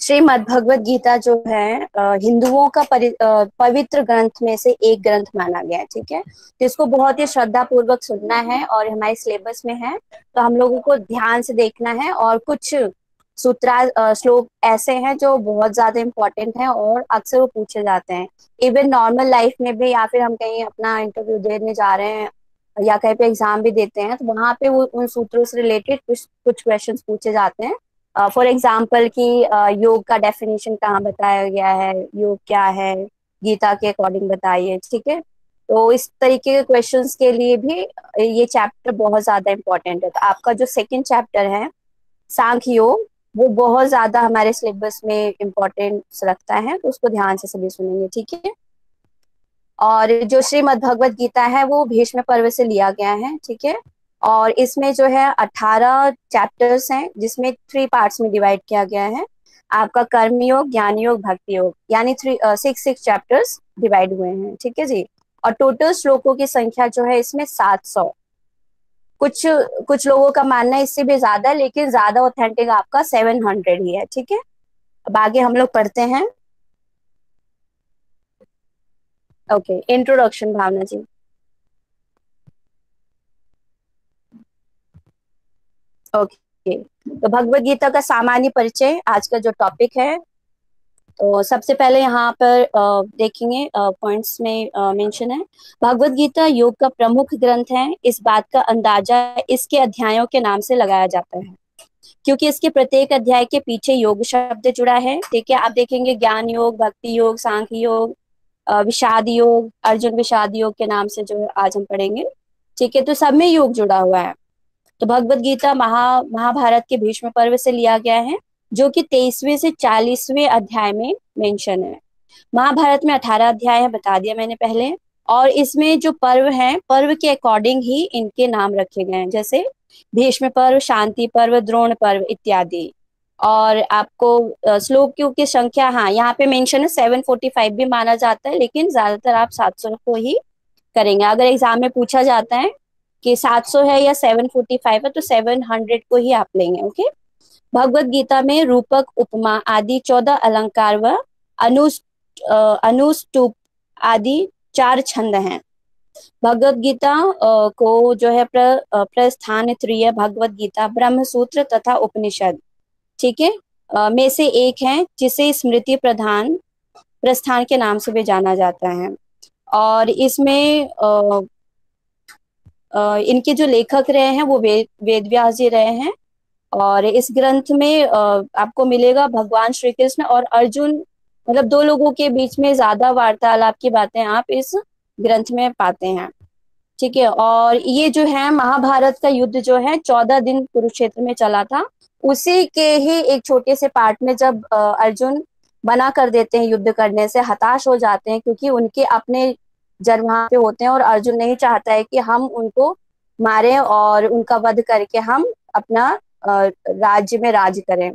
श्रीमद् भगवत गीता जो है हिंदुओं का पवित्र ग्रंथ में से एक ग्रंथ माना गया है। ठीक है, तो इसको बहुत ही श्रद्धा पूर्वक सुनना है और हमारे सिलेबस में है, तो हम लोगों को ध्यान से देखना है। और कुछ श्लोक ऐसे हैं जो बहुत ज्यादा इंपॉर्टेंट हैं और अक्सर वो पूछे जाते हैं। इवन नॉर्मल लाइफ में भी, या फिर हम कहीं अपना इंटरव्यू देने जा रहे हैं या कहीं पे एग्जाम भी देते हैं, तो वहां पे वो उन सूत्रों से रिलेटेड कुछ कुछ क्वेश्चंस पूछे जाते हैं। फॉर एग्जाम्पल कि योग का डेफिनेशन कहाँ बताया गया है, योग क्या है, गीता के अकॉर्डिंग बताइए। ठीक है, तो इस तरीके के क्वेश्चंस के लिए भी ये चैप्टर बहुत ज्यादा इंपॉर्टेंट है। तो आपका जो सेकंड चैप्टर है सांख्य योग, वो बहुत ज्यादा हमारे सिलेबस में इम्पोर्टेंस रखता है, तो उसको ध्यान से सभी सुनेंगे। ठीक है, और जो श्रीमद् भगवत गीता है वो भीष्म पर्व से लिया गया है। ठीक है, और इसमें जो है 18 चैप्टर्स हैं, जिसमें 3 पार्ट्स में डिवाइड किया गया है। आपका कर्म योग, ज्ञान योग, भक्ति योग, यानी 6 चैप्टर्स डिवाइड हुए हैं। ठीक है जी, और टोटल श्लोकों की संख्या जो है इसमें 700। कुछ कुछ लोगों का मानना है इससे भी ज्यादा है, लेकिन ज्यादा ऑथेंटिक आपका 700 ही है। ठीक है, अब आगे हम लोग पढ़ते हैं। ओके, इंट्रोडक्शन भावना जी। ओके, तो भगवत गीता का सामान्य परिचय आज का जो टॉपिक है। तो सबसे पहले यहाँ पर देखेंगे पॉइंट्स में मेंशन है, भगवत गीता योग का प्रमुख ग्रंथ है। इस बात का अंदाजा इसके अध्यायों के नाम से लगाया जाता है, क्योंकि इसके प्रत्येक अध्याय के पीछे योग शब्द जुड़ा है। ठीक है, आप देखेंगे ज्ञान योग, भक्ति योग, सांख्य योग, विषाद योग, अर्जुन विषाद योग के नाम से जो है आज हम पढ़ेंगे। ठीक है, तो सब में योग जुड़ा हुआ है। तो भगवत गीता महाभारत के भीष्म पर्व से लिया गया है, जो कि 23वें से 40वें अध्याय में मेंशन है। महाभारत में 18 अध्याय है, बता दिया मैंने पहले। और इसमें जो पर्व हैं, पर्व के अकॉर्डिंग ही इनके नाम रखे गए हैं, जैसे भीष्म पर्व, शांति पर्व, द्रोण पर्व इत्यादि। और आपको श्लोकों की संख्या, हाँ यहाँ पे मेंशन है 745 भी माना जाता है, लेकिन ज्यादातर आप 700 को ही करेंगे। अगर एग्जाम में पूछा जाता है कि 700 है या 745 है, तो 700 को ही आप लेंगे। ओके, भगवत गीता में रूपक, उपमा आदि 14 अलंकार व अनुष्टुप आदि 4 छंद हैं। भगवत गीता को जो है प्रस्थान त्रय, भगवत गीता, ब्रह्म सूत्र तथा उपनिषद, ठीक है, में से एक है, जिसे स्मृति प्रधान प्रस्थान के नाम से भी जाना जाता है। और इसमें इनके जो लेखक रहे हैं वो वेद व्यास जी रहे हैं। और इस ग्रंथ में आपको मिलेगा भगवान श्री कृष्ण और अर्जुन, मतलब 2 लोगों के बीच में ज्यादा वार्तालाप की बातें आप इस ग्रंथ में पाते हैं। ठीक है, और ये जो है महाभारत का युद्ध जो है 14 दिन कुरुक्षेत्र में चला था। उसी के ही एक छोटे से पार्ट में जब अर्जुन मना कर देते हैं युद्ध करने से, हताश हो जाते हैं, क्योंकि उनके अपने जन वहां पे होते हैं और अर्जुन नहीं चाहता है कि हम उनको मारें और उनका वध करके हम अपना राज्य में राज करें।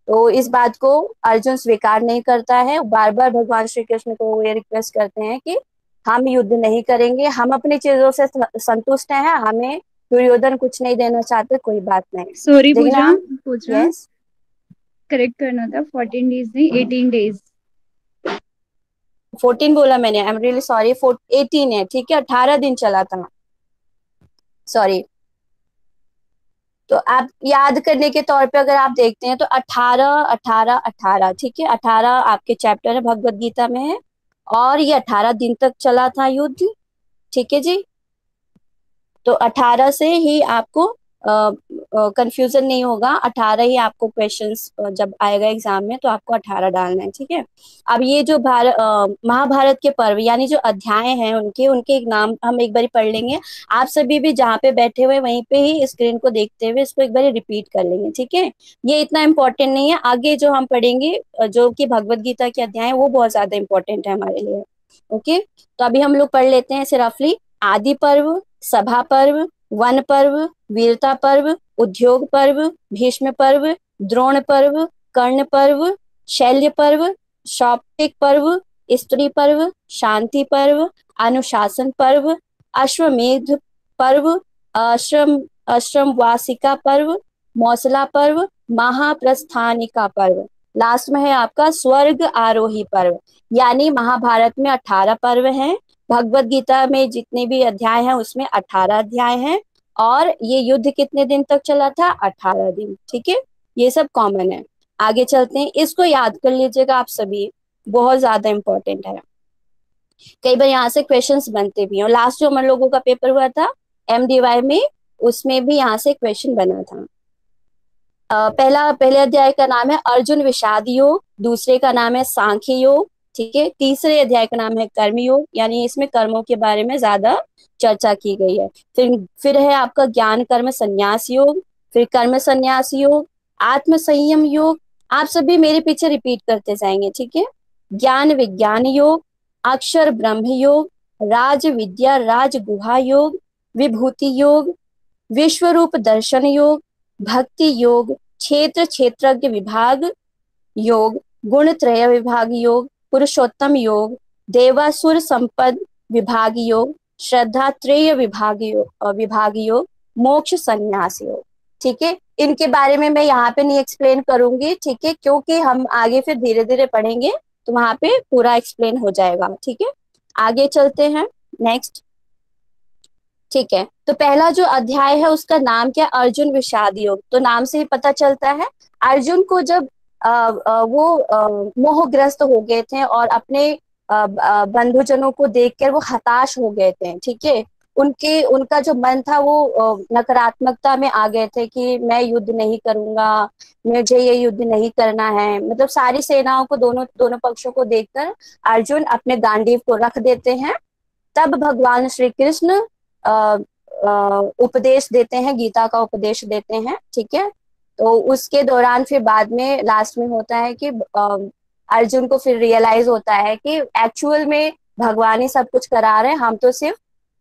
तो इस बात को अर्जुन स्वीकार नहीं करता है। बार बार भगवान श्री कृष्ण को ये रिक्वेस्ट करते हैं कि हम युद्ध नहीं करेंगे, हम अपनी चीजों से संतुष्ट हैं, हमें दुर्योधन कुछ नहीं देना चाहते, कोई बात नहीं। सॉरी लेकिन पूजा, हम, पूजा यस, करेक्ट करना था, 14 डेज नहीं 18 डेज। 14 बोला मैंने, आई एम रियली सॉरी, 18 है। ठीक है, 18 दिन चला था, सॉरी। तो आप याद करने के तौर पे अगर आप देखते हैं तो 18 18 18, ठीक है, 18 आपके चैप्टर है भगवत गीता में है, और ये 18 दिन तक चला था युद्ध। ठीक है जी, तो 18 से ही आपको कंफ्यूजन नहीं होगा, 18 ही आपको क्वेश्चंस जब आएगा एग्जाम में तो आपको 18 डालना है। ठीक है, अब ये जो महाभारत के पर्व यानी जो अध्याय हैं उनके उनके एक नाम हम एक बार पढ़ लेंगे। आप सभी भी जहाँ पे बैठे हुए वहीं पे ही स्क्रीन को देखते हुए इसको एक बार रिपीट कर लेंगे। ठीक है, ये इतना इंपॉर्टेंट नहीं है, आगे जो हम पढ़ेंगे जो कि भगवत गीता के अध्याय है वो बहुत ज्यादा इंपॉर्टेंट है हमारे लिए। ओके, तो अभी हम लोग पढ़ लेते हैं इसे रफली। आदि पर्व, सभा पर्व, वन पर्व, वीरता पर्व, उद्योग पर्व, भीष्म पर्व, द्रोण पर्व, कर्ण पर्व, शैल्य पर्व, शौप्तिक पर्व, स्त्री पर्व, शांति पर्व, अनुशासन पर्व, अश्वमेध पर्व, आश्रम वासिका पर्व, मौसला पर्व, महाप्रस्थानिका पर्व। लास्ट में है आपका स्वर्ग आरोही पर्व। यानी महाभारत में 18 पर्व हैं, भगवत गीता में जितने भी अध्याय हैं उसमें 18 अध्याय हैं, और ये युद्ध कितने दिन तक चला था? 18 दिन। ठीक है, ये सब कॉमन है। आगे चलते हैं, इसको याद कर लीजिएगा आप सभी, बहुत ज्यादा इंपॉर्टेंट है। कई बार यहाँ से क्वेश्चंस बनते भी हैं, और लास्ट जो हम लोगों का पेपर हुआ था MDY में, उसमें भी यहाँ से क्वेश्चन बना था। पहले अध्याय का नाम है अर्जुन विषाद योग, दूसरे का नाम है सांख्य योग, ठीक है। तीसरे अध्याय का नाम है कर्म योग, यानी इसमें कर्मों के बारे में ज्यादा चर्चा की गई है। फिर है आपका ज्ञान कर्म संन्यास योग, फिर कर्म संन्यास योग, आत्म संयम योग। आप सभी मेरे पीछे रिपीट करते जाएंगे, ठीक है। ज्ञान विज्ञान योग, अक्षर ब्रह्म योग, राज विद्या राज गुहा योग, विभूति योग, विश्व रूप दर्शन योग, भक्ति योग, क्षेत्र क्षेत्रज्ञ विभाग योग, गुण त्रय विभाग योग, पुरुषोत्तम योग, देवासुर संपद विभाग योग, श्रद्धा त्रय विभाग योग, मोक्ष संन्यास योग। ठीक है, इनके बारे में मैं यहाँ पे नहीं एक्सप्लेन करूंगी, ठीक है, क्योंकि हम आगे फिर धीरे धीरे पढ़ेंगे तो वहां पे पूरा एक्सप्लेन हो जाएगा। ठीक है, आगे चलते हैं नेक्स्ट। ठीक है, तो पहला जो अध्याय है उसका नाम क्या? अर्जुन विषाद योग। तो नाम से ही पता चलता है, अर्जुन को जब वो मोहग्रस्त हो गए थे और अपने बंधुजनों को देखकर वो हताश हो गए थे, ठीक है। उनका जो मन था वो नकारात्मकता में आ गए थे कि मैं युद्ध नहीं करूंगा, मुझे ये युद्ध नहीं करना है। मतलब सारी सेनाओं को, दोनों दोनों पक्षों को देखकर अर्जुन अपने गांडीव को रख देते हैं। तब भगवान श्री कृष्ण उपदेश देते हैं, गीता का उपदेश देते हैं, ठीक है। तो उसके दौरान फिर बाद में लास्ट में होता है कि अर्जुन को फिर रियलाइज होता है कि एक्चुअल में भगवान ही सब कुछ करा रहे हैं, हम तो सिर्फ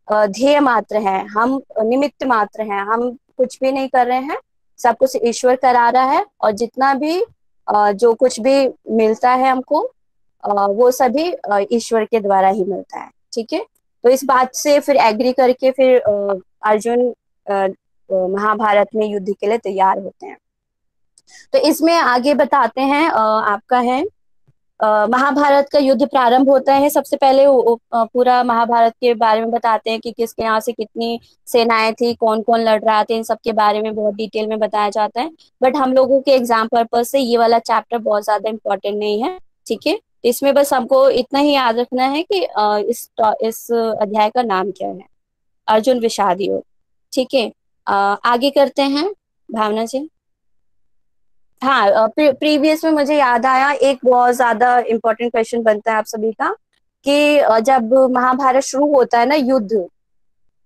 ध्येय मात्र हैं, हम निमित्त मात्र हैं, हम कुछ भी नहीं कर रहे हैं, सब कुछ ईश्वर करा रहा है। और जितना भी जो कुछ भी मिलता है हमको, वो सभी ईश्वर के द्वारा ही मिलता है, ठीक है। तो इस बात से फिर एग्री करके फिर अर्जुन महाभारत में युद्ध के लिए तैयार होते हैं। तो इसमें आगे बताते हैं, आपका है महाभारत का युद्ध प्रारंभ होता है। सबसे पहले पूरा महाभारत के बारे में बताते हैं कि किसके यहाँ से कितनी सेनाएं थी, कौन कौन लड़ रहा था, इन सब के बारे में बहुत डिटेल में बताया जाता है। बट हम लोगों के एग्जाम पर्पज से ये वाला चैप्टर बहुत ज्यादा इंपॉर्टेंट नहीं है, ठीक है। इसमें बस हमको इतना ही याद रखना है कि इस अध्याय का नाम क्या है, अर्जुन विषाद योग, ठीक है। आगे करते हैं, भावना जी। हाँ, प्रीवियस में मुझे याद आया, एक बहुत ज्यादा इम्पोर्टेंट क्वेश्चन बनता है आप सभी का कि जब महाभारत शुरू होता है ना युद्ध,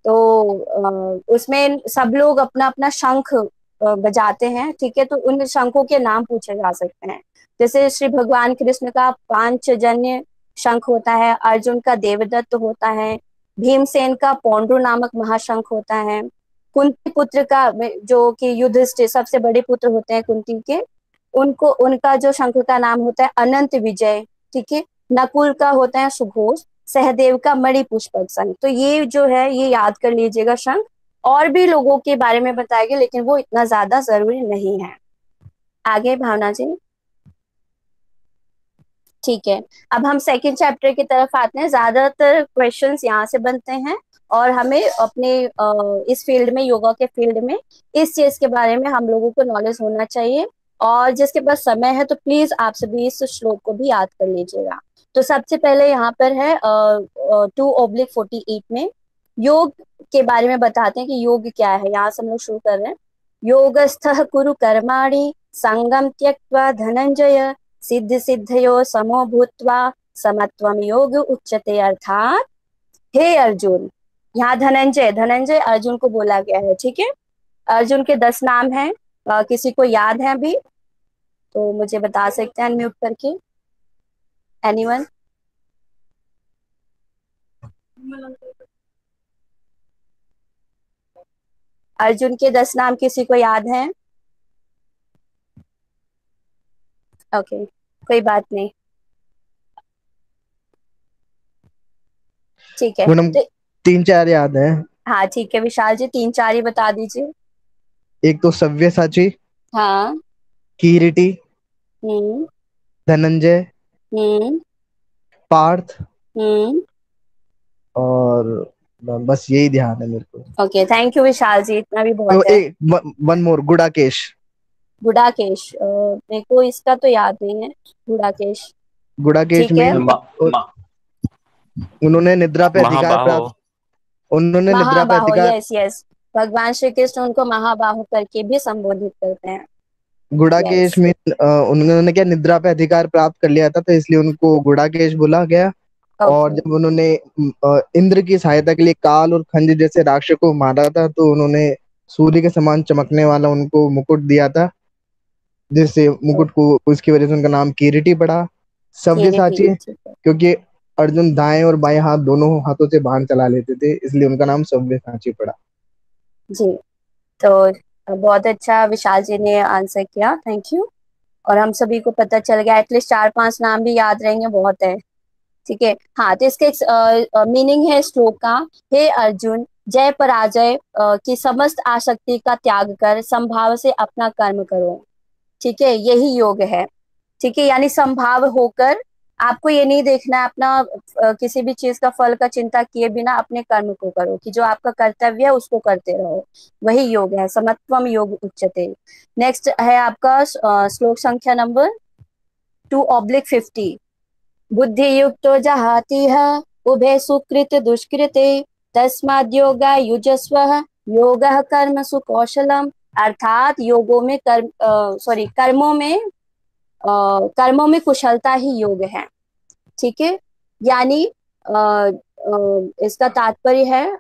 तो उसमें सब लोग अपना अपना शंख बजाते हैं, ठीक है। तो उन शंखों के नाम पूछे जा सकते हैं। जैसे श्री भगवान कृष्ण का पांचजन्य शंख होता है, अर्जुन का देवदत्त होता है, भीमसेन का पौंड्रू नामक महाशंख होता है, कुंती पुत्र का, जो कि युधिष्ठिर सबसे बड़े पुत्र होते हैं कुंती के, उनको उनका जो शंख का नाम होता है अनंत विजय, ठीक है। नकुल का होता है सुघोष, सहदेव का मणि पुष्पक शंख। तो ये जो है ये याद कर लीजिएगा शंख। और भी लोगों के बारे में बताएंगे लेकिन वो इतना ज्यादा जरूरी नहीं है। आगे भावना जी। ठीक है, अब हम सेकंड चैप्टर की तरफ आते हैं। ज्यादातर क्वेश्चंस यहाँ से बनते हैं, और हमें अपने इस फील्ड में, योगा के फील्ड में, इस चीज के बारे में हम लोगों को नॉलेज होना चाहिए। और जिसके पास समय है तो प्लीज आप सभी इस श्लोक को भी याद कर लीजिएगा। तो सबसे पहले यहाँ पर है 2/48 में योग के बारे में बताते हैं कि योग क्या है। यहाँ से हम लोग शुरू कर रहे हैं। योगस्थः कुरु कर्माणि संगम त्यक्त्वा धनंजय सिद्ध सिद्धयो समो भूत्वा समत्वम योग उच्यते। अर्थात हे अर्जुन, यहाँ धनंजय धनंजय अर्जुन को बोला गया है, ठीक है। अर्जुन के 10 नाम हैं, किसी को याद है अभी तो मुझे बता सकते हैं अनम्यूट करके। एनीवन? अर्जुन के 10 नाम किसी को याद है? ओके, कोई बात नहीं, ठीक है। मैडम तो 3-4 याद है। हाँ ठीक है, विशाल जी 3-4 ही बता दीजिए। एक तो सव्यसाची, हाँ। कीरिटी, हम्म। धनंजय, हम्म। पार्थ, हम्म। और बस यही ध्यान है मेरे को। ओके, थैंक यू विशाल जी, इतना भी तो बहुत है। एक वन मोर, गुड़ाकेश। गुडाकेश, मेरे को इसका तो याद नहीं है। गुडाकेश। गुड़ाकेश ठीक है। मीन मा, मा, उन्होंने निद्रा पे अधिकार महाबाहो। प्राप्त, उन्होंने निद्रा पे महाबाहो, अधिकार, यस यस। भगवान श्री कृष्ण उनको महाबाहो करके भी संबोधित करते हैं। गुड़ाकेश यस। मीन उन्होंने क्या निद्रा पे अधिकार प्राप्त कर लिया था, तो इसलिए उनको गुड़ाकेश बोला गया। और ओके। जब उन्होंने इंद्र की सहायता के लिए काल और खंज जैसे राक्षसों को मारा था, तो उन्होंने सूर्य के समान चमकने वाला उनको मुकुट दिया था, जिससे मुकुट को, उसकी वजह से उनका नाम किरीटी पड़ा। किरीटी, सव्यसाची, ठीक है। क्योंकि अर्जुन दाएं और बाएं हाथ दोनों हाथों से बाण चला लेते थे, इसलिए उनका नाम सव्यसाची पड़ा। जी। तो बहुत अच्छा विशाल जी ने आंसर किया, थैंक यू। और हम सभी को पता चल गया, एटलीस्ट 4-5 नाम भी याद रहेंगे बहुत है। ठीक है। हाँ, तो इसका मीनिंग है श्लोक का, हे अर्जुन, जय पराजय की समस्त आसक्ति का त्याग कर संभाव से अपना कर्म करो। ठीक है, यही योग है। ठीक है, यानी संभाव होकर आपको ये नहीं देखना है अपना किसी भी चीज का फल का चिंता किए बिना अपने कर्म को करो, कि जो आपका कर्तव्य है उसको करते रहो। वही योग है, समत्वम योग उच्यते। नेक्स्ट है आपका श्लोक संख्या नंबर 2/50। बुद्धि युक्तो जहातिह उभे सुकृत दुष्कृते तस्माद् योगा युजस्व योगः कर्मसु कौशलम। अर्थात योगों में कर्मों में कुशलता ही योग है। ठीक है। यानी इसका तात्पर्य है,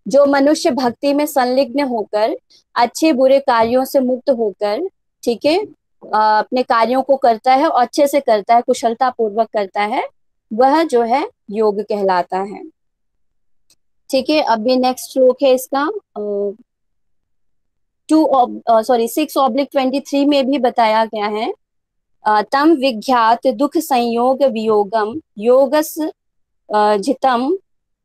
जो मनुष्य भक्ति में संलिग्न होकर अच्छे बुरे कार्यों से मुक्त होकर, ठीक है, अपने कार्यों को करता है और अच्छे से करता है, कुशलता पूर्वक करता है, वह जो है योग कहलाता है। ठीक है। अभी नेक्स्ट श्लोक है इसका 6/23 में भी बताया गया है, तम विख्यात दुख संयोग वियोगम योगस जितम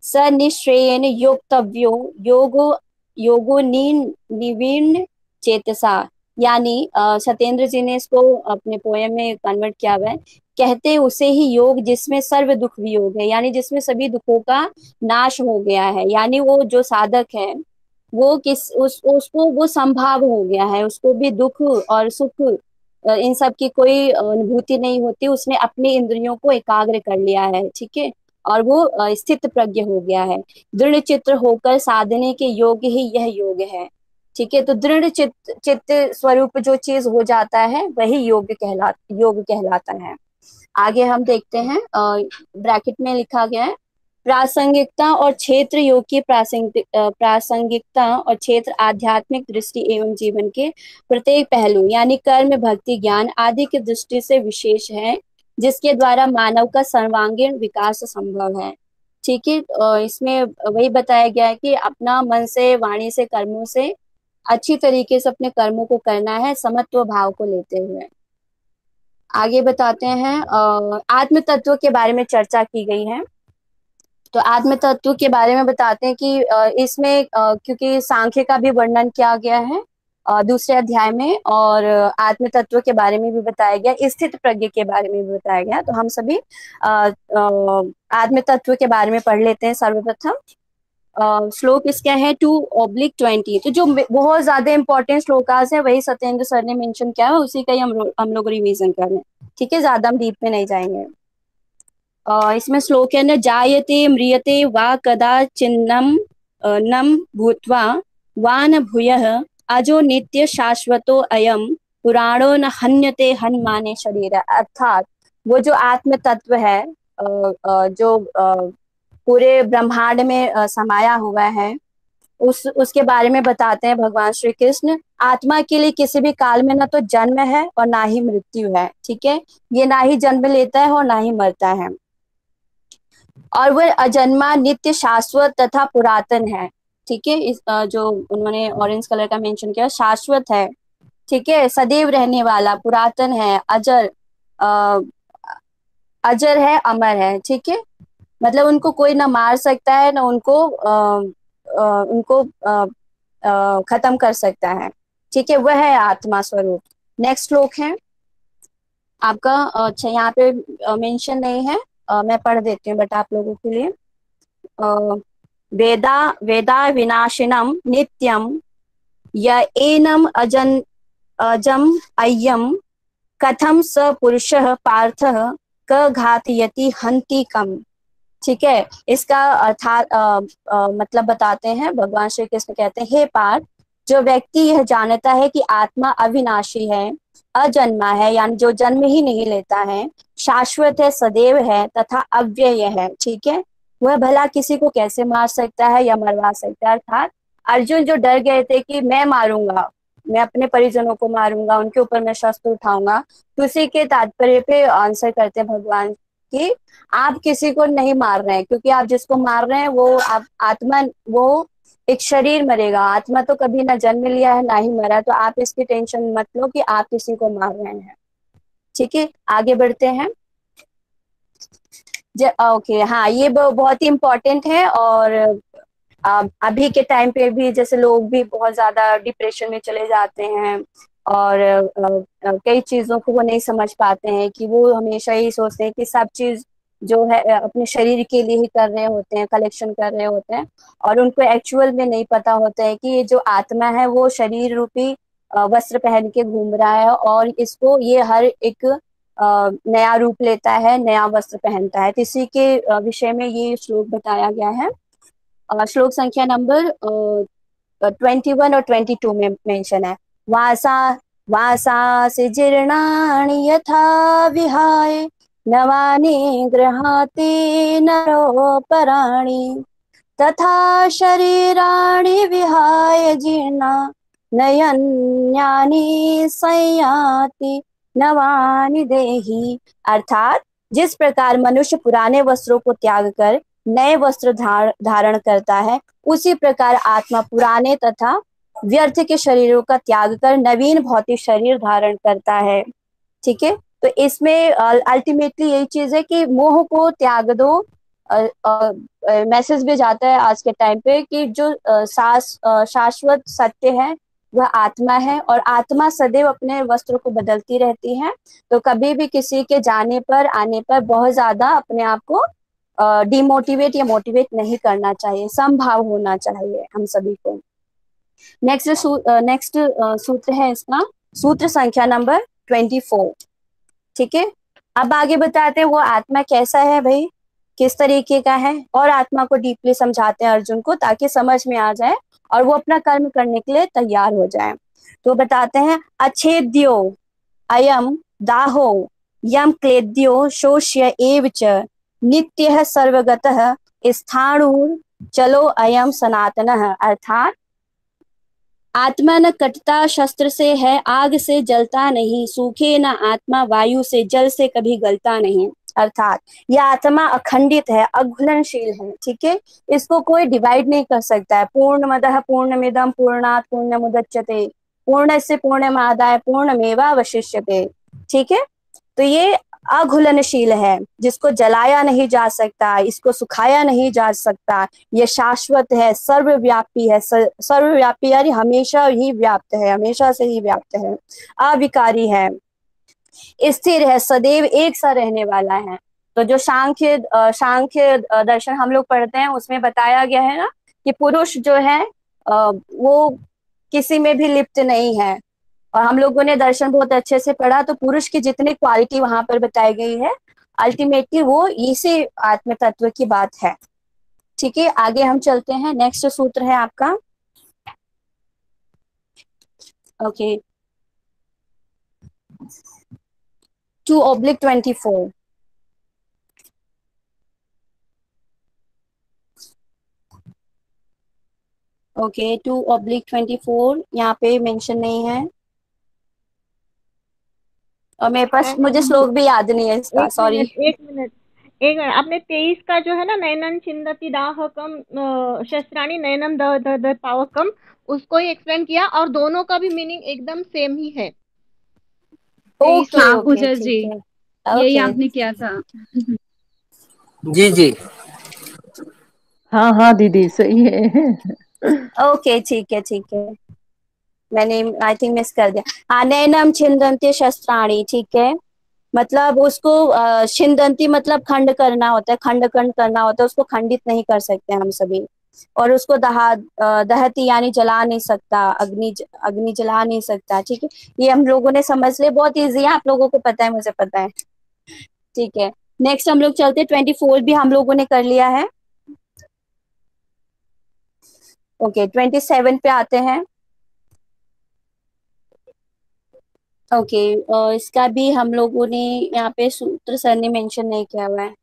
स निश्रेयन योक्तव्यो योगो योगो निवीर्ण चेतसा। यानी सत्येंद्र जी ने इसको अपने पोयम में कन्वर्ट किया हुआ है। कहते उसे ही योग जिसमें सर्व दुख वियोग है, यानी जिसमें सभी दुखों का नाश हो गया है। यानी वो जो साधक है, वो उसको वो संभाव हो गया है, उसको भी दुख और सुख इन सब की कोई अनुभूति नहीं होती, उसने अपनी इंद्रियों को एकाग्र कर लिया है। ठीक है। और वो स्थित प्रज्ञ हो गया है। दृढ़ चित्र होकर साधने के योग्य ही यह योग है। ठीक है। तो दृढ़ चित्त स्वरूप जो चीज हो जाता है वही योग कहलाता है। आगे हम देखते हैं, ब्रैकेट में लिखा गया है, प्रासंगिकता और क्षेत्र योग की प्रासंगिकता और क्षेत्र आध्यात्मिक दृष्टि एवं जीवन के प्रत्येक पहलू यानी कर्म, भक्ति, ज्ञान आदि की दृष्टि से विशेष है, जिसके द्वारा मानव का सर्वांगीण विकास संभव है। ठीक है। इसमें वही बताया गया है कि अपना मन से, वाणी से, कर्मों से अच्छी तरीके से अपने कर्मों को करना है, समत्व भाव को लेते हुए। आगे बताते हैं, आत्म तत्व के बारे में चर्चा की गई है। तो आत्म तत्व के बारे में बताते हैं कि इसमें क्योंकि सांख्य का भी वर्णन किया गया है दूसरे अध्याय में, और आत्म तत्व के बारे में भी बताया गया, स्थित प्रज्ञ के बारे में भी बताया गया। तो हम सभी आत्म तत्व के बारे में पढ़ लेते हैं सर्वप्रथम। श्लोक इसका है 2/20। तो जो बहुत ज्यादा इंपॉर्टेंट श्लोकास है वही सत्येंद्र सर ने मेंशन किया है, उसी का ही हम लोग रिवीजन कर रहे हैं। ठीक है, ज्यादा हम डीप में नहीं जाएंगे। इसमें श्लोक है, न जायते म्रियते वा कदाचिन्नम नम भूत्वा वा न भूयः अजो नित्य शाश्वतो अयम पुराणो न हन्यते हन्माने शरीर। अर्थात वो जो आत्म तत्व है, जो पूरे ब्रह्मांड में समाया हुआ है, उसके बारे में बताते हैं भगवान श्री कृष्ण। आत्मा के लिए किसी भी काल में ना तो जन्म है और ना ही मृत्यु है। ठीक है। ये ना ही जन्म लेता है और ना ही मरता है, और वह अजन्मा, नित्य, शाश्वत तथा पुरातन है। ठीक है। इस जो उन्होंने ऑरेंज कलर का मेंशन किया, शाश्वत है। ठीक है, सदैव रहने वाला, पुरातन है, अजर है, अमर है। ठीक है। मतलब उनको कोई ना मार सकता है, ना उनको खत्म कर सकता है। ठीक है, वह है आत्मा स्वरूप। नेक्स्ट श्लोक है आपका अच्छा यहाँ पे मेंशन नहीं है, मैं पढ़ देती हूँ बट आप लोगों के लिए। वेदा वेदा विनाशिनम नित्यम य एनम अजम अय्यम कथम स पुरुषः पार्थः क घातयति हन्ति कम। ठीक है, इसका अर्थात मतलब बताते हैं। भगवान श्री कृष्ण कहते हैं, हे पार्थ, जो व्यक्ति यह जानता है कि आत्मा अविनाशी है, अजन्मा है, यानी जो जन्म ही नहीं लेता है, शाश्वत है, सदैव है तथा अव्यय है, ठीक है, वह भला किसी को कैसे मार सकता है या मरवा सकता है। अर्थात अर्जुन जो डर गए थे कि मैं मारूंगा, मैं अपने परिजनों को मारूंगा, उनके ऊपर मैं शस्त्र उठाऊंगा, तो उसी के तात्पर्य पे आंसर करते हैं भगवान कि आप किसी को नहीं मार रहे हैं, क्योंकि आप जिसको मार रहे हैं वो आप आत्मा, वो एक शरीर मरेगा, आत्मा तो कभी ना जन्म लिया है ना ही मरा है, तो आप इसकी टेंशन मत लो कि आप किसी को मार रहे हैं। ठीक है, आगे बढ़ते हैं। ओके, हाँ, ये बहुत ही इम्पोर्टेंट है। और अभी के टाइम पे भी जैसे लोग भी बहुत ज्यादा डिप्रेशन में चले जाते हैं और कई चीजों को वो नहीं समझ पाते हैं, कि वो हमेशा यही सोचते हैं कि सब चीज जो है अपने शरीर के लिए ही कर रहे होते हैं, कलेक्शन कर रहे होते हैं, और उनको एक्चुअल में नहीं पता होता है कि ये जो आत्मा है वो शरीर रूपी वस्त्र पहन के घूम रहा है, और इसको ये हर एक नया रूप लेता है, नया वस्त्र पहनता है। तो इसी के विषय में ये श्लोक बताया गया है। श्लोक संख्या नंबर 21 और 22 में मेंशन है। वासा वासा से जीर्णानि यथा विहाय नवानि गृहाति नरोपराणि तथा शरीराणि विहाय जीर्णा नयन्यानि संयाति नवानि देहि। अर्थात जिस प्रकार मनुष्य पुराने वस्त्रों को त्याग कर नए वस्त्र धारण करता है, उसी प्रकार आत्मा पुराने तथा व्यर्थ के शरीरों का त्याग कर नवीन भौतिक शरीर धारण करता है। ठीक है, तो इसमें अल्टीमेटली यही चीज है कि मोह को त्याग दो। मैसेज भी जाता है आज के टाइम पे कि जो शाश्वत सत्य है वह आत्मा है, और आत्मा सदैव अपने वस्त्रों को बदलती रहती है। तो कभी भी किसी के जाने पर आने पर बहुत ज्यादा अपने आप को डिमोटिवेट या मोटिवेट नहीं करना चाहिए, समभाव होना चाहिए हम सभी को। नेक्स्ट सूत्र है इसका, सूत्र संख्या नंबर 24। ठीक है, अब आगे बताते हैं वो आत्मा कैसा है भाई, किस तरीके का है, और आत्मा को डीपली समझाते हैं अर्जुन को, ताकि समझ में आ जाए और वो अपना कर्म करने के लिए तैयार हो जाए। तो बताते हैं, अच्छेद्यो अयम दाहो यम क्लेद्यो शोष्य एव च नित्यः सर्वगतः स्थाणुर चलो अयम सनातनः। अर्थात आत्मा न कटता शस्त्र से है, आग से जलता नहीं, सूखे न आत्मा वायु से, जल से कभी गलता नहीं। अर्थात यह आत्मा अखंडित है, अघुलनशील है। ठीक है, इसको कोई डिवाइड नहीं कर सकता है। पूर्णमदः पूर्णमिदं पूर्णात् पूर्णमुदच्यते पूर्णस्य पूर्णमादाय पूर्णमेवावशिष्यते। ठीक है, तो ये अघुलनशील है, जिसको जलाया नहीं जा सकता, इसको सुखाया नहीं जा सकता, ये शाश्वत है, सर्वव्यापी है। सर्वव्यापी यानी हमेशा ही व्याप्त है, हमेशा से ही व्याप्त है, अविकारी है, स्थिर है, सदैव एक सा रहने वाला है। तो जो सांख्य दर्शन हम लोग पढ़ते हैं उसमें बताया गया है ना कि पुरुष जो है वो किसी में भी लिप्त नहीं है, और हम लोगों ने दर्शन बहुत अच्छे से पढ़ा, तो पुरुष की जितनी क्वालिटी वहां पर बताई गई है अल्टीमेटली वो इसी आत्म तत्व की बात है। ठीक है, आगे हम चलते हैं। नेक्स्ट सूत्र है आपका, ओके, 2/24। ओके, 2/24 यहाँ पे मेंशन नहीं है, और मेरे पास, मुझे श्लोक भी याद नहीं है इसका, सॉरी। एक मिनट आपने 23 का जो है ना, नयनन छिंदती दाहकम शस्त्राणी नयनम द द द पावकम, उसको ही एक्सप्लेन किया, और दोनों का भी मीनिंग एकदम सेम ही है। ओके हाँ ओके, पूजा जी, ठीक है, यही ओके आपने किया था। जी जी। हाँ हाँ दीदी सही है। ओके, ठीक है ठीक है, मैंने आई थिंक मिस कर दिया। हाँ, नैनम छिंदन्ते शस्त्राणी, ठीक है, मतलब उसको छिंदंती मतलब खंड करना होता है, खंड करना होता है, उसको खंडित नहीं कर सकते हम सभी। और उसको दहती यानी जला नहीं सकता, अग्नि जला नहीं सकता। ठीक है, ये हम लोगों ने समझ लिया, बहुत इजी है, आप लोगों को पता है, मुझे पता है। ठीक है, नेक्स्ट हम लोग चलते हैं, 24 भी हम लोगों ने कर लिया है। ओके, 27 पे आते हैं। ओके, इसका भी हम लोगों ने यहाँ पे सूत्र सर ने मेंशन नहीं किया हुआ है।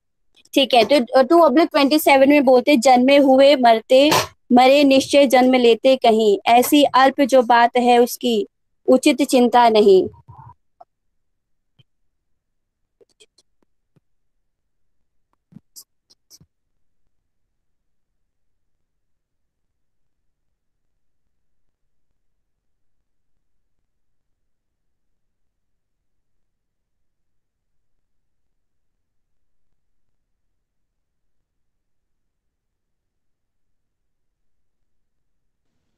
ठीक है, तो 2/27 में बोलते जन्मे हुए मरते, मरे निश्चय जन्म लेते कहीं, ऐसी अल्प जो बात है उसकी उचित चिंता नहीं।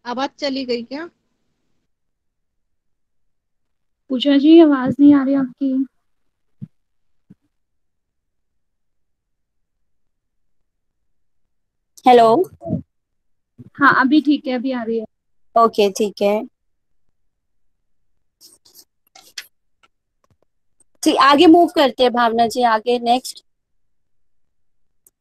आवाज चली गई क्या? पूजा जी आवाज नहीं आ रही आपकी। हेलो। हाँ अभी ठीक है, अभी आ रही है। ओके ठीक है, ठीक, आगे मूव करते हैं भावना जी, आगे नेक्स्ट।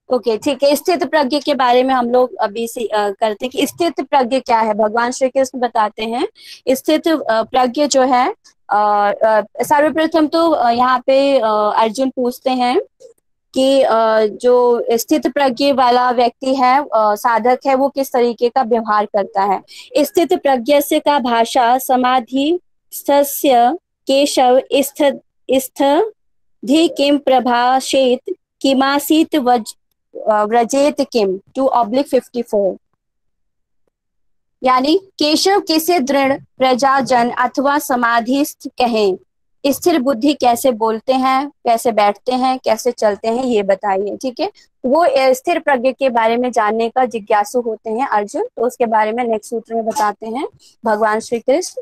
ओके ठीक है, स्थित प्रज्ञ के बारे में हम लोग अभी से करते हैं कि स्थित प्रज्ञ क्या है। भगवान श्री कृष्ण बताते हैं स्थित प्रज्ञ जो है, सर्वप्रथम तो यहाँ पे अर्जुन पूछते हैं कि जो स्थित प्रज्ञ वाला व्यक्ति है, साधक है, वो किस तरीके का व्यवहार करता है। स्थित प्रज्ञ से का भाषा समाधि स्थस्य केशव स्थिति किम प्रभाषेत किमासीत व्रजेत किम 2/54। यानी केशव किसे दृढ़ प्रजाजन अथवा समाधिस्थ कहें, स्थिर बुद्धि कैसे बोलते हैं, कैसे बैठते हैं, कैसे चलते हैं, ये बताइए। ठीक है, वो स्थिर प्रज्ञ के बारे में जानने का जिज्ञासु होते हैं अर्जुन, तो उसके बारे में नेक्स्ट सूत्र में बताते हैं भगवान श्री कृष्ण।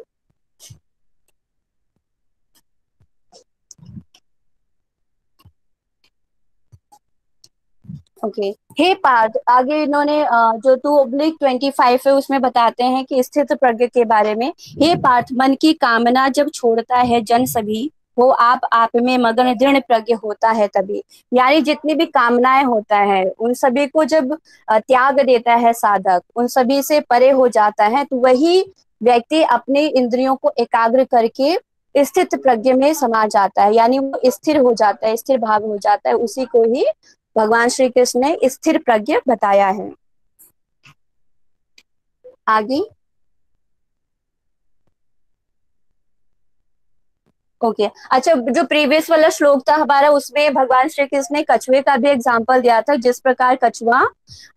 ओके, हे पार्थ, आगे इन्होंने जो 2/25 है उसमें बताते हैं कि स्थित प्रज्ञ के बारे में। हे पार्थ, मन की कामना जब छोड़ता है जन सभी, वो आप में मगन दृढ़ प्रज्ञ होता है तभी। यानी जितनी भी कामनाएं होता है उन सभी को जब त्याग देता है साधक, उन सभी से परे हो जाता है, तो वही व्यक्ति अपने इंद्रियों को एकाग्र करके स्थित प्रज्ञ में समा जाता है, यानी वो स्थिर हो जाता है, स्थिर भाव हो जाता है, उसी को ही भगवान श्री कृष्ण ने स्थिर प्रज्ञ बताया है। आगे ओके अच्छा, जो प्रीवियस वाला श्लोक था हमारा, उसमें भगवान श्री कृष्ण ने कछुए का भी एग्जाम्पल दिया था, जिस प्रकार कछुआ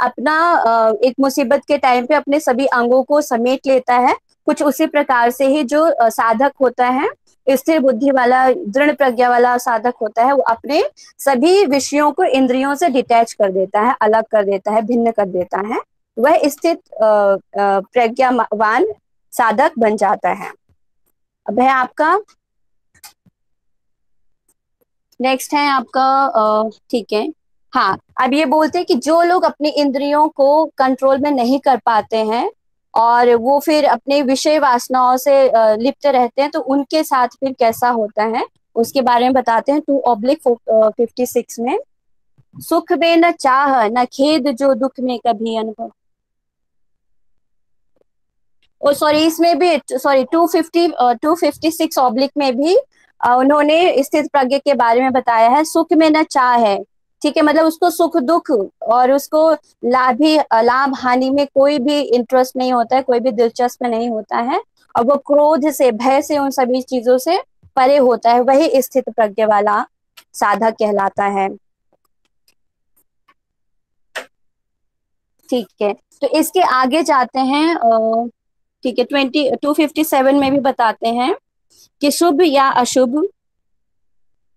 अपना एक मुसीबत के टाइम पे अपने सभी अंगों को समेट लेता है, कुछ उसी प्रकार से ही जो साधक होता है, स्थिर बुद्धि वाला, दृढ़ प्रज्ञा वाला साधक होता है, वो अपने सभी विषयों को इंद्रियों से डिटैच कर देता है, अलग कर देता है, भिन्न कर देता है, वह स्थित प्रज्ञावान साधक बन जाता है। अब है आपका नेक्स्ट है आपका ठीक है, हाँ, अब ये बोलते हैं कि जो लोग अपनी इंद्रियों को कंट्रोल में नहीं कर पाते हैं और वो फिर अपने विषय वासनाओं से लिप्त रहते हैं, तो उनके साथ फिर कैसा होता है उसके बारे में बताते हैं 2/56 में। सुख में न चाह न खेद, जो दुख में कभी अनुभव। ओ सॉरी, इसमें भी सॉरी 256 में भी उन्होंने स्थित प्रज्ञ के बारे में बताया है। सुख में न चाह है, ठीक है, मतलब उसको सुख दुख और उसको लाभ हानि में कोई भी इंटरेस्ट नहीं होता है, कोई भी दिलचस्प नहीं होता है, और वो क्रोध से, भय से, उन सभी चीजों से परे होता है, वही स्थित प्रज्ञ वाला साधक कहलाता है। ठीक है, तो इसके आगे जाते हैं, ठीक है, 257 में भी बताते हैं कि शुभ या अशुभ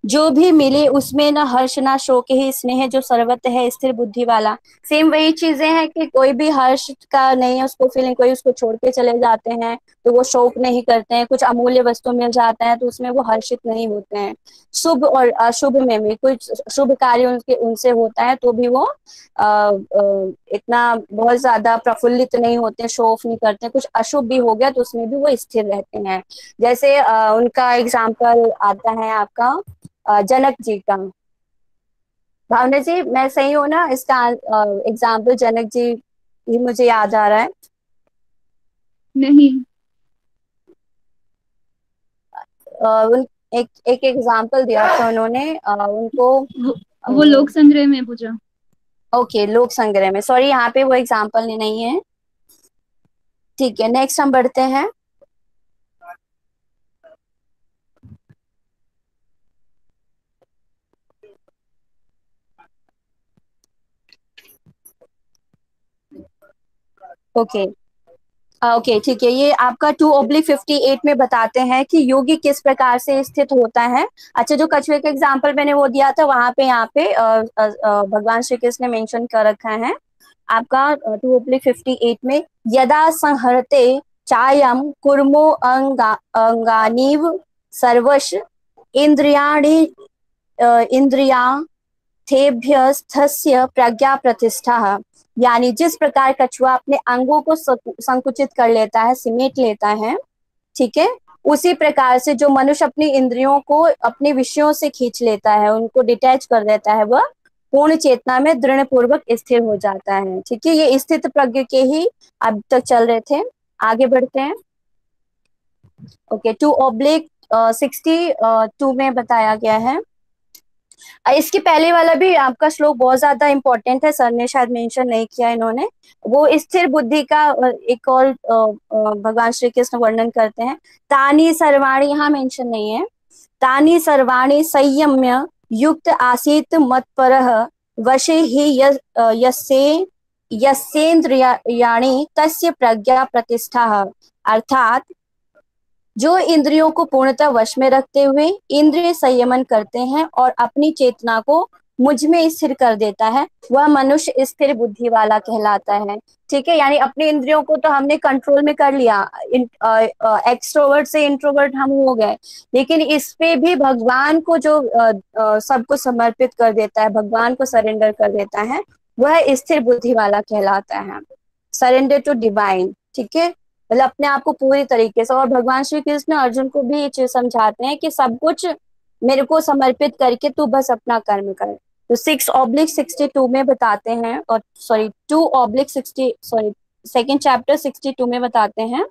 जो भी मिले उसमें न हर्ष ना शोक ही स्नेह जो सर्वत्र है स्थिर बुद्धि वाला। सेम वही चीजें हैं कि कोई भी हर्ष का नहीं है उसको फीलिंग, कोई उसको छोड़ के चले जाते हैं तो वो शोक नहीं करते हैं, कुछ अमूल्य वस्तु मिल जाता है तो उसमें वो हर्षित नहीं होते हैं। शुभ और अशुभ में भी कुछ शुभ कार्य उनके उनसे होता है तो भी वो इतना बहुत ज्यादा प्रफुल्लित नहीं होते, शो ऑफ नहीं करते। कुछ अशुभ भी हो गया तो उसमें भी वो स्थिर रहते हैं। जैसे उनका एग्जाम्पल आता है आपका जनक जी का। भावना जी मैं सही हूँ ना? इसका एग्जाम्पल जनक जी ही मुझे याद आ रहा है। नहीं, उन एक एक एग्जाम्पल दिया था उन्होंने उनको। वो लोक संग्रह में पूछा। ओके, लोक संग्रह में, सॉरी यहाँ पे वो एग्जाम्पल नहीं है। ठीक है, नेक्स्ट हम बढ़ते हैं। ओके ओके ठीक है, ये आपका 2/58 में बताते हैं कि योगी किस प्रकार से स्थित होता है। अच्छा, जो कछुए का एग्जाम्पल मैंने वो दिया था वहां पे यहाँ पे भगवान श्री कृष्ण ने मेंशन कर रखा है आपका 2/58 में। यदा संहरते चायम कुर्मो अंगानीव सर्वश इंद्रियाणि इंद्रिया थेभ्यस्थस्य प्रज्ञा प्रतिष्ठा। यानी जिस प्रकार कछुआ अपने अंगों को संकुचित कर लेता है, सिमेट लेता है, ठीक है, उसी प्रकार से जो मनुष्य अपनी इंद्रियों को अपने विषयों से खींच लेता है, उनको डिटैच कर देता है, वह पूर्ण चेतना में दृढ़ पूर्वक स्थिर हो जाता है। ठीक है, ये स्थित प्रज्ञ के ही अब तक चल रहे थे। आगे बढ़ते हैं। ओके, 2/62 में बताया गया है। इसके पहले वाला भी आपका श्लोक बहुत ज्यादा इंपॉर्टेंट है, सर ने शायद मेंशन नहीं किया इन्होंने। वो स्थिर बुद्धि का एक और भगवान श्री कृष्ण वर्णन करते हैं। तानी सर्वाणी, यहाँ मेंशन नहीं है। तानी सर्वाणी संयम्य युक्त आसीत मत्परः वशे हि यस्येन्द्रियाणि तस्य प्रज्ञा प्रतिष्ठा। अर्थात जो इंद्रियों को पूर्णतः वश में रखते हुए इंद्रिय संयमन करते हैं और अपनी चेतना को मुझ में स्थिर कर देता है, वह मनुष्य स्थिर बुद्धि वाला कहलाता है। ठीक है, यानी अपने इंद्रियों को तो हमने कंट्रोल में कर लिया, एक्सट्रोवर्ट से इंट्रोवर्ट हम हो गए, लेकिन इस पे भी भगवान को जो सबको समर्पित कर देता है, भगवान को सरेंडर कर देता है, वह स्थिर बुद्धि वाला कहलाता है। Surrender to divine. ठीक है, मतलब अपने आप को पूरी तरीके से। और भगवान श्री कृष्ण अर्जुन को भी ये चीज समझाते हैं कि सब कुछ मेरे को समर्पित करके तू बस अपना कर्म कर। तो 6/62 में बताते हैं, और सॉरी 2/60 चैप्टर 62 में बताते हैं।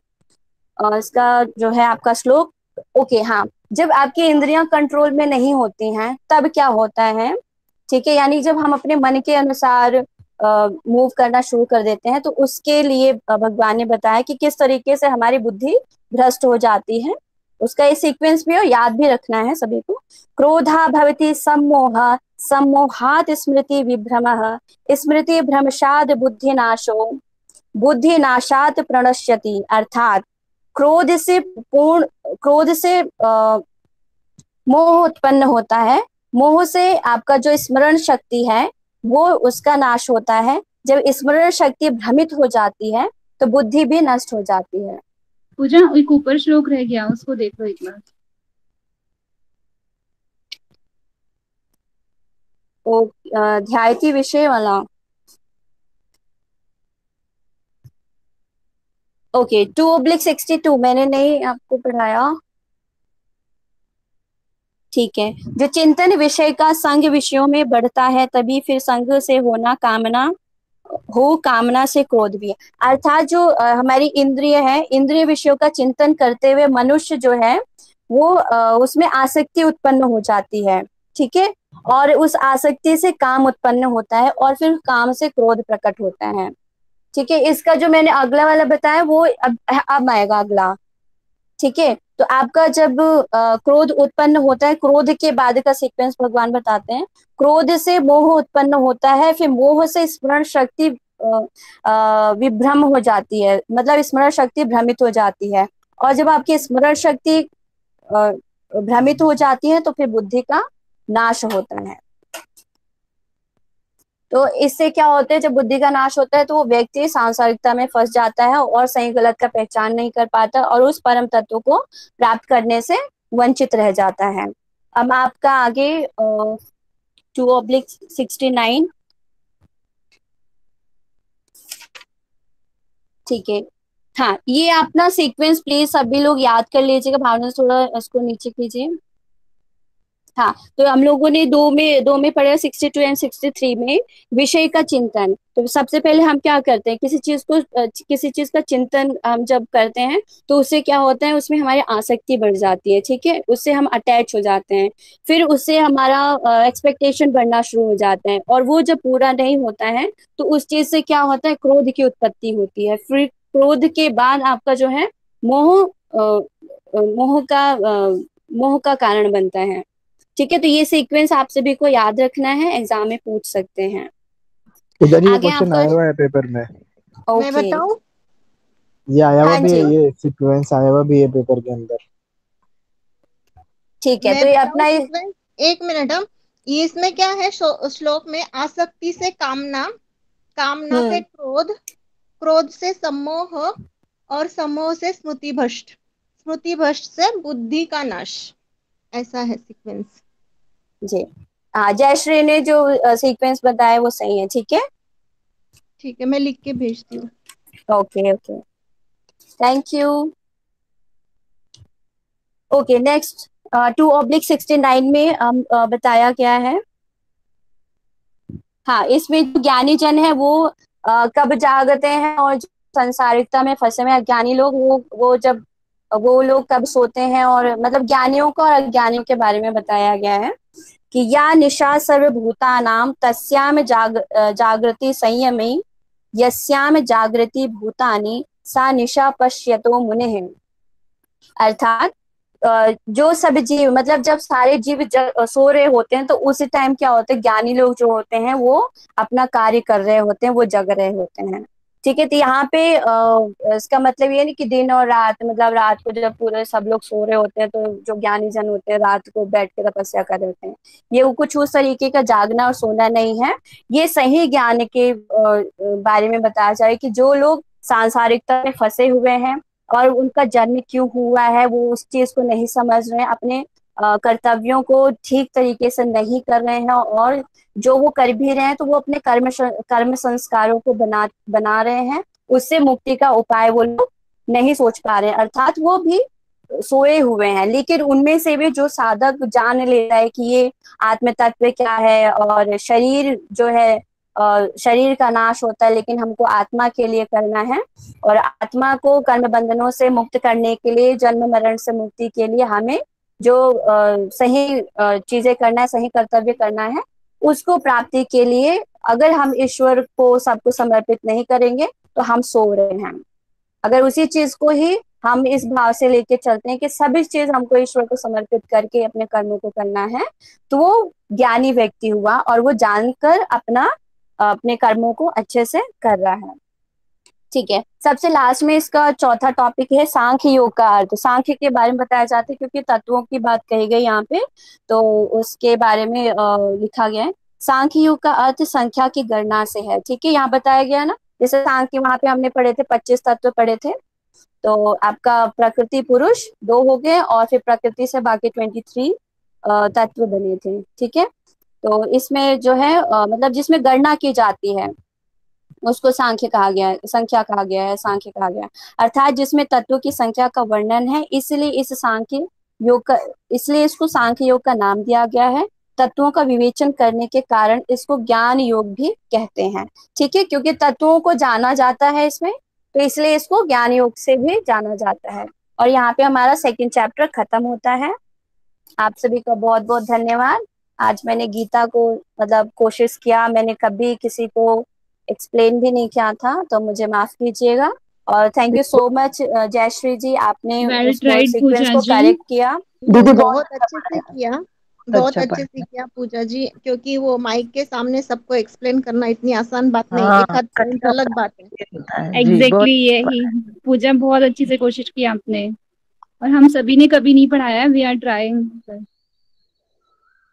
और इसका जो है आपका श्लोक। ओके हाँ, जब आपकी इंद्रियां कंट्रोल में नहीं होती हैं तब क्या होता है? ठीक है, यानी जब हम अपने मन के अनुसार मूव करना शुरू कर देते हैं तो उसके लिए भगवान ने बताया कि किस तरीके से हमारी बुद्धि भ्रष्ट हो जाती है। उसका ये सीक्वेंस भी हो, याद भी रखना है सभी को। क्रोधा भवति सम्मोह, सम्मोहात स्मृति विभ्रमः, स्मृति भ्रमशाद बुद्धिनाशो, बुद्धिनाशात प्रणश्यति। अर्थात क्रोध से मोह उत्पन्न होता है। मोह से आपका जो स्मरण शक्ति है वो उसका नाश होता है। जब स्मरण शक्ति भ्रमित हो जाती है तो बुद्धि भी नष्ट हो जाती है। पूजा, एक ऊपर श्लोक रह गया, उसको देखो एक बार। तो ध्यायति विषय वाला। ओके, 2/62 मैंने नहीं आपको पढ़ाया। ठीक है, जो चिंतन विषय का संग विषयों में बढ़ता है तभी फिर संग से होना कामना हो, कामना से क्रोध भी। अर्थात जो हमारी इंद्रिय है, इंद्रिय विषयों का चिंतन करते हुए मनुष्य जो है वो उसमें आसक्ति उत्पन्न हो जाती है। ठीक है, और उस आसक्ति से काम उत्पन्न होता है और फिर काम से क्रोध प्रकट होता है। ठीक है, इसका जो मैंने अगला वाला बताया वो अब आएगा अगला। ठीक है, तो आपका जब क्रोध उत्पन्न होता है, क्रोध के बाद का सीक्वेंस भगवान बताते हैं। क्रोध से मोह उत्पन्न होता है, फिर मोह से स्मरण शक्ति विभ्रम हो जाती है, मतलब स्मरण शक्ति भ्रमित हो जाती है। और जब आपकी स्मरण शक्ति भ्रमित हो जाती है तो फिर बुद्धि का नाश होता है। तो इससे क्या होता है, जब बुद्धि का नाश होता है तो वो व्यक्ति सांसारिकता में फंस जाता है और सही गलत का पहचान नहीं कर पाता और उस परम तत्व को प्राप्त करने से वंचित रह जाता है। अब आपका आगे 2/69, ठीक है। हाँ, ये अपना सीक्वेंस प्लीज सभी लोग याद कर लीजिएगा। भावना से थोड़ा इसको नीचे कीजिए। हाँ, तो हम लोगों ने दो में पढ़ा 62 एंड 63 में विषय का चिंतन। तो सबसे पहले हम क्या करते हैं, किसी चीज का चिंतन हम जब करते हैं तो उससे क्या होता है, उसमें हमारी आसक्ति बढ़ जाती है, ठीक है, उससे हम अटैच हो जाते हैं, फिर उससे हमारा एक्सपेक्टेशन बढ़ना शुरू हो जाता है और वो जब पूरा नहीं होता है तो उस चीज से क्या होता है, क्रोध की उत्पत्ति होती है। फिर क्रोध के बाद आपका जो है मोह मोह का कारण बनता है, ठीक है। तो ये सीक्वेंस आप सभी को याद रखना है, एग्जाम में पूछ सकते हैं। उधर ये आगे क्वेश्चन आपका, आया हुआ है पेपर में। मैं ओके, बताऊं? ये आया हुआ हाँ भी है, जी, ये सीक्वेंस आया हुआ भी है पेपर के अंदर। ठीक है। मैं तो ये बताऊं अपना सीक्वेंस? एक मिनट। हम ये इसमें क्या है, श्लोक में आसक्ति से कामना, कामना से हम्म, क्रोध, क्रोध से सम्मोह, और सम्मोह से स्मृति भ्रष्ट, स्मृति भ्रष्ट से बुद्धि का नाश। ऐसा है सीक्वेंस। जी। हाँ, जयश्री ने जो सीक्वेंस बताया वो सही है, ठीक है। ठीक है, मैं लिख के भेजती हूँ। Okay okay, thank you. Okay, next 2/69 में हम बताया गया है। हाँ, इसमें जो ज्ञानी जन है वो कब जागते हैं, और जो संसारिकता में फंसे हुए अज्ञानी लोग वो लोग कब सोते हैं, और मतलब ज्ञानियों को और अज्ञानियों के बारे में बताया गया है कि या निशा सर्वभूतानां तस्याम जागृति संयमी, यस्याम जागृति भूतानि सा निशा पश्यतो मुनिः। अर्थात जो सब जीव, मतलब जब सारे जीव सो रहे होते हैं तो उसी टाइम क्या होता है, ज्ञानी लोग जो होते हैं वो अपना कार्य कर रहे होते हैं, वो जग रहे होते हैं, ठीक है। तो यहाँ पे इसका मतलब ये नहीं कि दिन और रात, मतलब रात को जब पूरे सब लोग सो रहे होते हैं तो जो ज्ञानी जन होते हैं रात को बैठ के तपस्या कर रहे होते हैं, ये कुछ उस तरीके का जागना और सोना नहीं है। ये सही ज्ञान के बारे में बताया जाए कि जो लोग सांसारिकता में फंसे हुए हैं और उनका जन्म क्यों हुआ है वो उस चीज को नहीं समझ रहे हैं, अपने कर्तव्यों को ठीक तरीके से नहीं कर रहे हैं, और जो वो कर भी रहे हैं तो वो अपने कर्म संस्कारों को बना रहे हैं, उससे मुक्ति का उपाय वो लोग नहीं सोच पा रहे हैं, अर्थात वो भी सोए हुए हैं। लेकिन उनमें से भी जो साधक जान लेता है कि ये आत्म तत्व क्या है और शरीर जो है, शरीर का नाश होता है लेकिन हमको आत्मा के लिए करना है, और आत्मा को कर्म बंधनों से मुक्त करने के लिए, जन्म मरण से मुक्ति के लिए हमें जो सही चीजें करना है, सही कर्तव्य करना है, उसको प्राप्ति के लिए अगर हम ईश्वर को सबको समर्पित नहीं करेंगे तो हम सो रहे हैं। अगर उसी चीज को ही हम इस भाव से लेके चलते हैं कि सभी चीज हमको ईश्वर को समर्पित करके अपने कर्मों को करना है, तो वो ज्ञानी व्यक्ति हुआ और वो जानकर अपने कर्मों को अच्छे से कर रहा है, ठीक है। सबसे लास्ट में इसका चौथा टॉपिक है सांख्य योग का अर्थ। सांख्य के बारे में बताया जाता है क्योंकि तत्वों की बात कही गई यहाँ पे, तो उसके बारे में लिखा गया है। सांख्य योग का अर्थ संख्या की गणना से है, ठीक है। यहाँ बताया गया ना, जैसे सांख्य वहां पे हमने पढ़े थे 25 तत्व पढ़े थे, तो आपका प्रकृति पुरुष 2 हो गए और फिर प्रकृति से बाकी 23 तत्व बने थे, ठीक है। तो इसमें जो है मतलब जिसमें गणना की जाती है उसको सांख्य कहा गया है, संख्या कहा गया है, सांख्य कहा गया है। अर्थात जिसमें तत्वों की संख्या का वर्णन है, इसलिए इसको सांख्य योग का नाम दिया गया है। तत्वों का विवेचन करने के कारण इसको ज्ञान योग भी कहते हैं, ठीक है, क्योंकि तत्वों को जाना जाता है इसमें, तो इसलिए इसको ज्ञान योग से भी जाना जाता है। और यहाँ पे हमारा सेकंड चैप्टर खत्म होता है। आप सभी का बहुत बहुत धन्यवाद। आज मैंने गीता को मतलब कोशिश किया, मैंने कभी किसी को एक्सप्लेन भी नहीं किया था, तो मुझे माफ कीजिएगा। और thank you so much Jayashree ji, आपने वेल उस ट्राइड सीक्वेंस पूजा को जी। करेक्ट किया। दीदी बहुत बहुत अच्छे से किया, बहुत अच्छा अच्छे से किया पूजा जी, क्योंकि वो माइक के सामने सबको एक्सप्लेन करना इतनी आसान बात नहीं, हाँ एक आध पॉइंट कठिन अलग बात है। होता है जी, बहुत एग्जैक्टली यही पूजा, बहुत अच्छी से कोशिश की आपने, और हम सभी ने कभी नहीं पढ़ाया, वी आर ट्राइंग।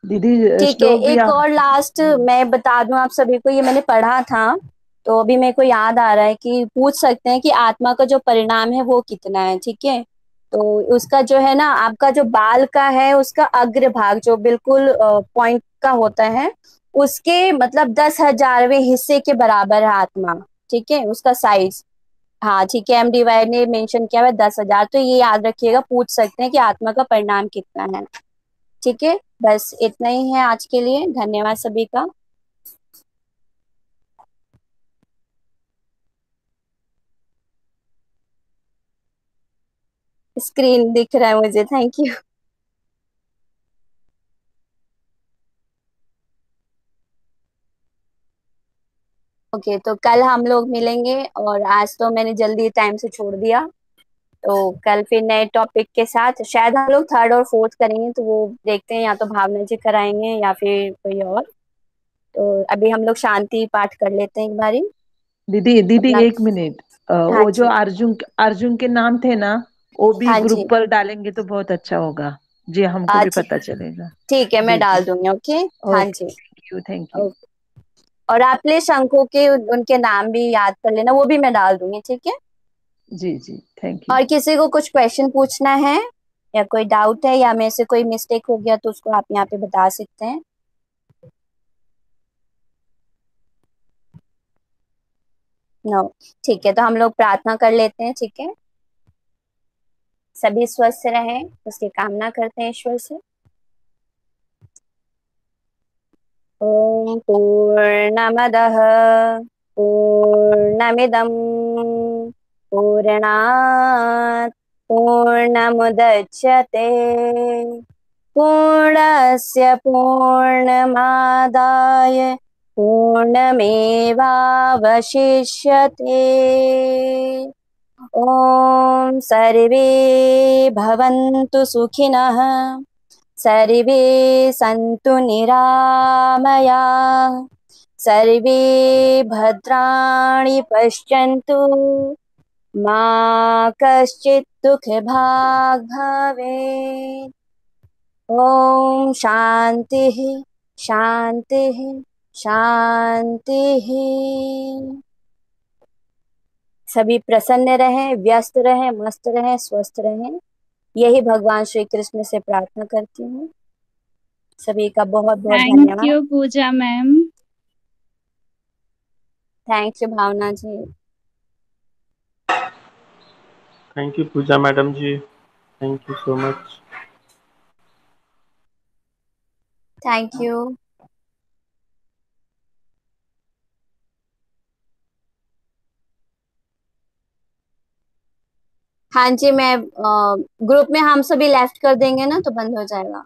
दीदी ठीक है, श्लोक भी एक आप। और लास्ट मैं बता दूं आप सभी को, ये मैंने पढ़ा था तो अभी मेरे को याद आ रहा है कि पूछ सकते हैं कि आत्मा का जो परिणाम है वो कितना है, ठीक है। तो उसका जो है ना, आपका जो बाल का है उसका अग्र भाग जो बिल्कुल पॉइंट का होता है, उसके मतलब 10,000वें हिस्से के बराबर है आत्मा, ठीक है, उसका साइज। हाँ ठीक है, MDY ने मेंशन किया है 10,000, तो ये याद रखिएगा, पूछ सकते हैं कि आत्मा का परिणाम कितना है। ठीक है, बस इतना ही है आज के लिए, धन्यवाद सभी का। स्क्रीन दिख रहा है मुझे, थैंक यू। ओके, तो कल हम लोग मिलेंगे, और आज तो मैंने जल्दी टाइम से छोड़ दिया, तो कल फिर नए टॉपिक के साथ शायद हम लोग थर्ड और फोर्थ करेंगे, तो वो देखते हैं, या तो भावना जी कराएंगे या फिर कोई और। तो अभी हम लोग शांति पाठ कर लेते हैं एक बारी दीदी दीदी अपना। एक मिनट, हाँ वो जो जी। अर्जुन अर्जुन के नाम थे ना, वो भी हाँ ग्रुप जी। पर डालेंगे तो बहुत अच्छा होगा जी, हमको भी अच्छा पता चलेगा। ठीक है, मैं जी जी। डाल दूंगी, ओके। हाँ ओके, जी। Thank you thank you. Okay, और आप प्लीज शंखों के उनके नाम भी याद कर लेना, वो भी मैं डाल दूंगी, ठीक है। जी जी, थैंक यू। और किसी को कुछ क्वेश्चन पूछना है या कोई डाउट है, या मेरे से कोई मिस्टेक हो गया तो उसको आप यहाँ पे बता सकते हैं। नो, ठीक है, तो हम लोग प्रार्थना कर लेते हैं, ठीक है। सभी स्वस्थ रहें उसकी कामना करते हैं ईश्वर से। ओम पूर्णमदः पूर्णमिदं पूर्णात् पूर्णमुदच्यते पूर्णस्य पूर्णमादाय पूर्णमेवावशिष्यते। ॐ सर्वे भवन्तु सुखिनः, सर्वे सन्तु निरामयाः, सर्वे भद्राणि पश्यन्तु, मा कश्चित् दुःखभाग् भवेत्। ॐ शान्तिः शान्तिः शान्तिः। सभी प्रसन्न रहें, व्यस्त रहें, मस्त रहें, स्वस्थ रहें, यही भगवान श्री कृष्ण से प्रार्थना करती हूँ। सभी का बहुत बहुत थैंक धन्यवाद। You Puja ma'am. Thank you Bhavna ji. Thank you Puja madam ji, thank you so much. Thank you. हाँ जी, मैं ग्रुप में हम सभी लेफ्ट कर देंगे ना तो बंद हो जाएगा।